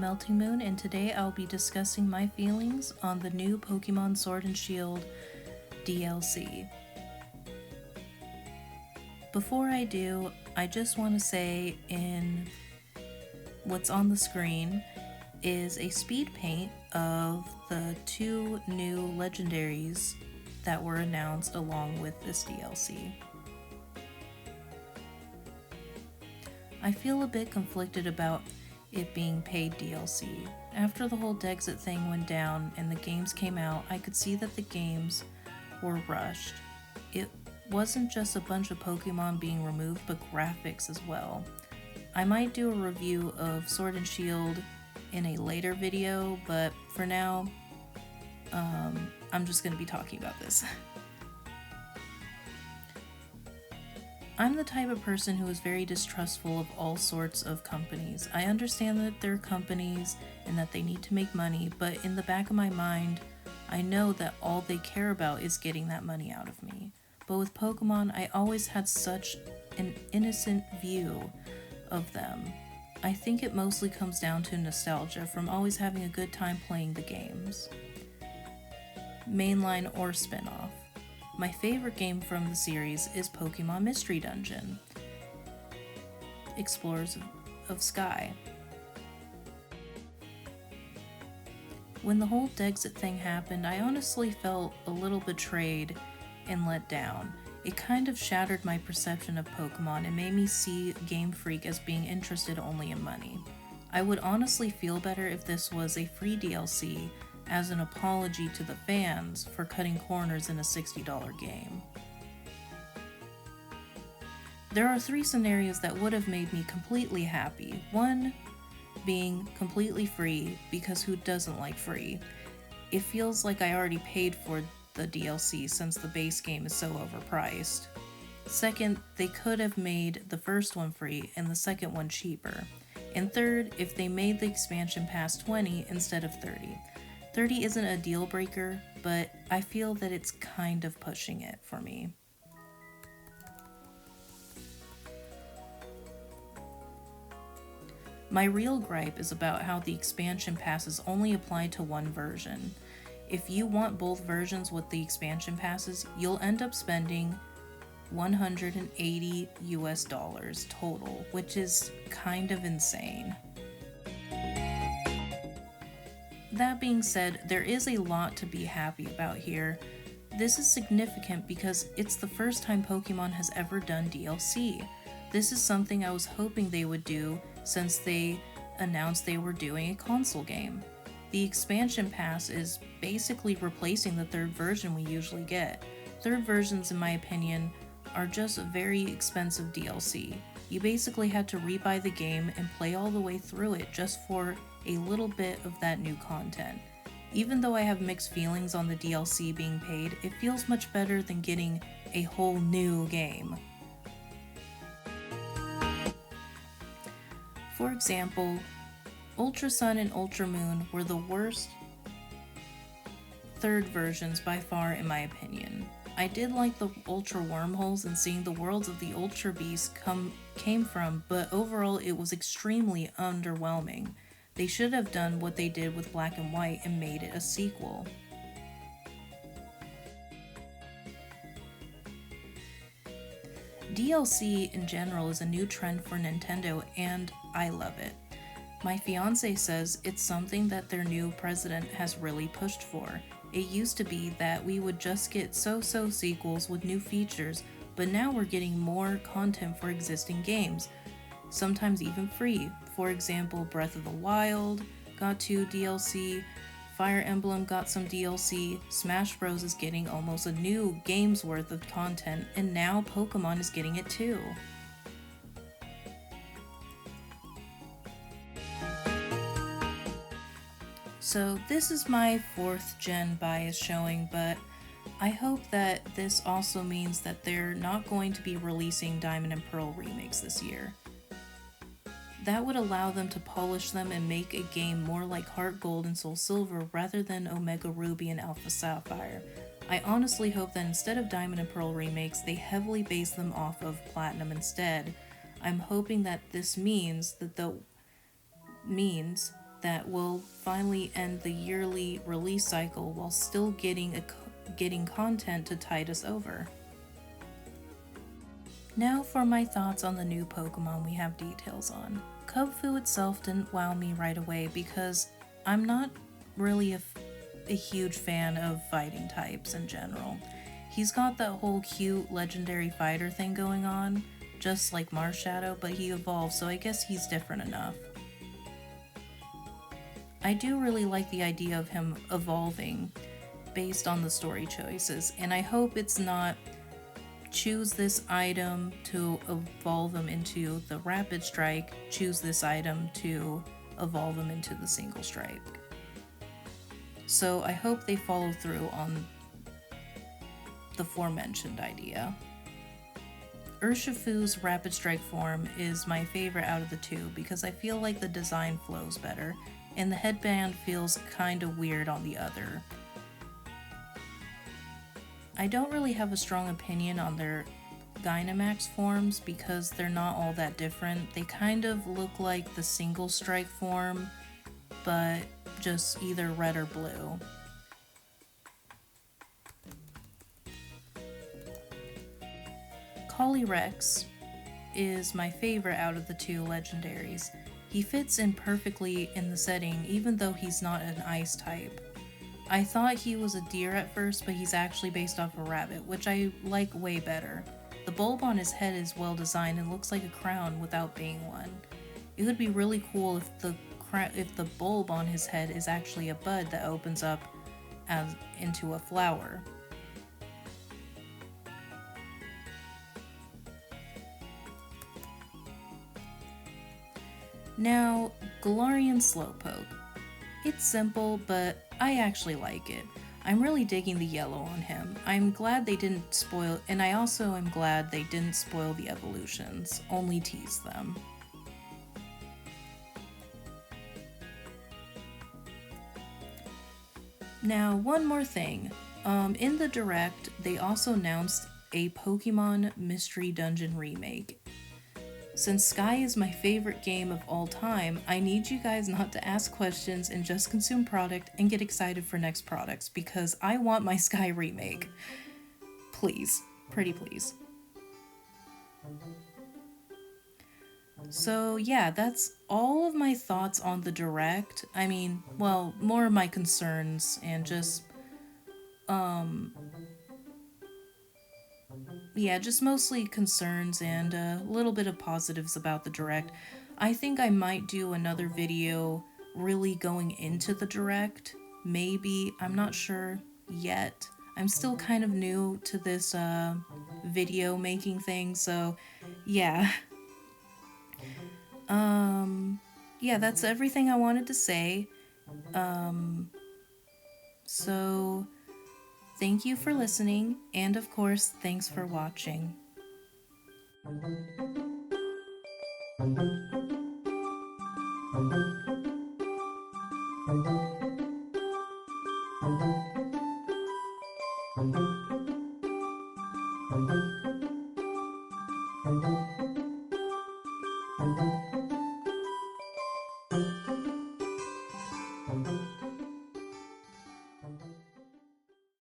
Melting Moon, and today I'll be discussing my feelings on the new Pokemon Sword and Shield DLC. Before I do, I just want to say in what's on the screen is a speed paint of the two new legendaries that were announced along with this DLC. I feel a bit conflicted about it being paid DLC. After the whole Dexit thing went down and the games came out, I could see that the games were rushed. It wasn't just a bunch of Pokemon being removed, but graphics as well. I might do a review of Sword and Shield in a later video, but for now, I'm just going to be talking about this. I'm the type of person who is very distrustful of all sorts of companies. I understand that they're companies and that they need to make money, but in the back of my mind, I know that all they care about is getting that money out of me. But with Pokemon, I always had such an innocent view of them. I think it mostly comes down to nostalgia from always having a good time playing the games, mainline or spin-off. My favorite game from the series is Pokemon Mystery Dungeon, Explorers of Sky. When the whole Dexit thing happened, I honestly felt a little betrayed and let down. It kind of shattered my perception of Pokemon and made me see Game Freak as being interested only in money. I would honestly feel better if this was a free DLC as an apology to the fans for cutting corners in a $60 game. There are 3 scenarios that would have made me completely happy. One being completely free, because who doesn't like free? It feels like I already paid for the DLC since the base game is so overpriced. Second, they could have made the first one free and the second one cheaper. And third, if they made the expansion pass $20 instead of $30. $30 isn't a deal breaker, but I feel that it's kind of pushing it for me. My real gripe is about how the expansion passes only apply to one version. If you want both versions with the expansion passes, you'll end up spending $180 total, which is kind of insane. That being said, there is a lot to be happy about here. This is significant because it's the first time Pokemon has ever done DLC. This is something I was hoping they would do since they announced they were doing a console game. The expansion pass is basically replacing the third version we usually get. Third versions, in my opinion, are just a very expensive DLC. You basically had to rebuy the game and play all the way through it just for a little bit of that new content. Even though I have mixed feelings on the DLC being paid, it feels much better than getting a whole new game. For example, Ultra Sun and Ultra Moon were the worst third versions by far in my opinion. I did like the Ultra Wormholes and seeing the worlds of the Ultra Beasts came from, but overall it was extremely underwhelming. They should have done what they did with Black and White and made it a sequel. DLC in general is a new trend for Nintendo and I love it. My fiance says it's something that their new president has really pushed for. It used to be that we would just get so-so sequels with new features, but now we're getting more content for existing games, sometimes even free. For example, Breath of the Wild got 2 DLC, Fire Emblem got some DLC, Smash Bros is getting almost a new game's worth of content, and now Pokemon is getting it too. So this is my 4th gen bias showing, but I hope that this also means that they're not going to be releasing Diamond and Pearl remakes this year. That would allow them to polish them and make a game more like Heart Gold and Soul Silver rather than Omega Ruby and Alpha Sapphire. I honestly hope that instead of Diamond and Pearl remakes, they heavily base them off of Platinum instead. I'm hoping that this means that will finally end the yearly release cycle while still getting content to tide us over. Now for my thoughts on the new Pokemon we have details on. Kubfu itself didn't wow me right away because I'm not really a huge fan of fighting types in general. He's got that whole cute legendary fighter thing going on, just like Marshadow, but he evolves, so I guess he's different enough. I do really like the idea of him evolving based on the story choices, and I hope it's not choose this item to evolve him into the Rapid Strike, choose this item to evolve him into the Single Strike. So I hope they follow through on the aforementioned idea. Urshifu's Rapid Strike form is my favorite out of the two because I feel like the design flows better, and the headband feels kinda weird on the other. I don't really have a strong opinion on their Dynamax forms because they're not all that different. They kind of look like the Single Strike form, but just either red or blue. Calyrex is my favorite out of the two legendaries. He fits in perfectly in the setting even though he's not an ice type. I thought he was a deer at first, but he's actually based off a rabbit, which I like way better. The bulb on his head is well designed and looks like a crown without being one. It would be really cool if the bulb on his head is actually a bud that opens up into a flower. Now, Galarian Slowpoke. It's simple, but I actually like it. I'm really digging the yellow on him. I'm glad they didn't spoil, and I also am glad they didn't spoil the evolutions, only tease them. Now, one more thing. In the Direct, they also announced a Pokemon Mystery Dungeon remake. Since Sky is my favorite game of all time, I need you guys not to ask questions and just consume product and get excited for next products because I want my Sky remake. Please. Pretty please. So yeah, that's all of my thoughts on the Direct. I mean, well, more of my concerns and just yeah, just mostly concerns and a little bit of positives about the Direct. I think I might do another video really going into the Direct. Maybe, I'm not sure yet. I'm still kind of new to this video making thing, so yeah. Yeah, that's everything I wanted to say. So thank you for listening, and of course, thanks for watching.